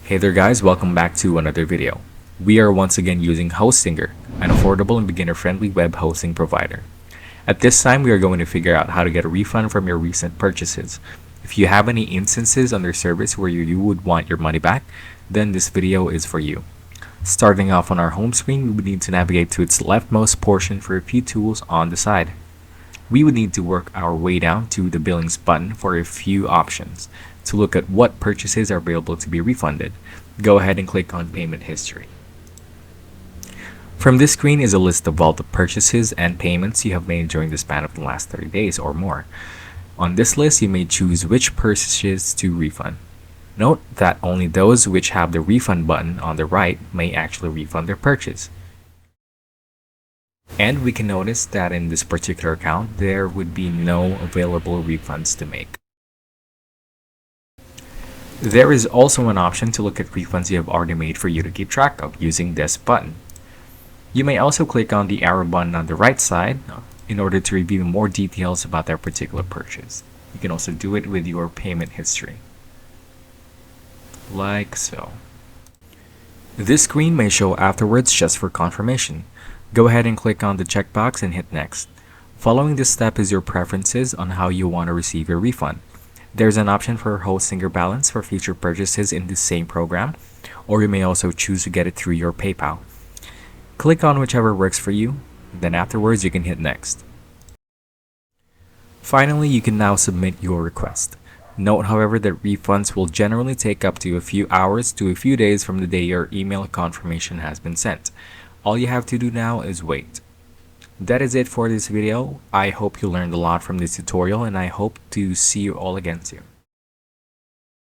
Hey there guys, welcome back to another video. We are once again using Hostinger, an affordable and beginner-friendly web hosting provider. At this time, we are going to figure out how to get a refund from your recent purchases. If you have any instances on their service where you would want your money back, then this video is for you. Starting off on our home screen, we would need to navigate to its leftmost portion for a few tools on the side. We would need to work our way down to the billings button for a few options. To look at what purchases are available to be refunded, go ahead and click on payment history. From this screen is a list of all the purchases and payments you have made during the span of the last 30 days or more. On this list, you may choose which purchases to refund. Note that only those which have the refund button on the right may actually refund their purchase. And we can notice that in this particular account, there would be no available refunds to make. There is also an option to look at refunds you have already made for you to keep track of using this button. You may also click on the arrow button on the right side in order to review more details about that particular purchase. You can also do it with your payment history, like so. This screen may show afterwards just for confirmation. Go ahead and click on the checkbox and hit next. Following this step is your preferences on how you want to receive your refund. There's an option for Hostinger balance for future purchases in the same program, or you may also choose to get it through your PayPal. Click on whichever works for you, then afterwards you can hit next. Finally, you can now submit your request. Note, however, that refunds will generally take up to a few hours to a few days from the day your email confirmation has been sent. All you have to do now is wait. That is it for this video. I hope you learned a lot from this tutorial, and I hope to see you all again soon.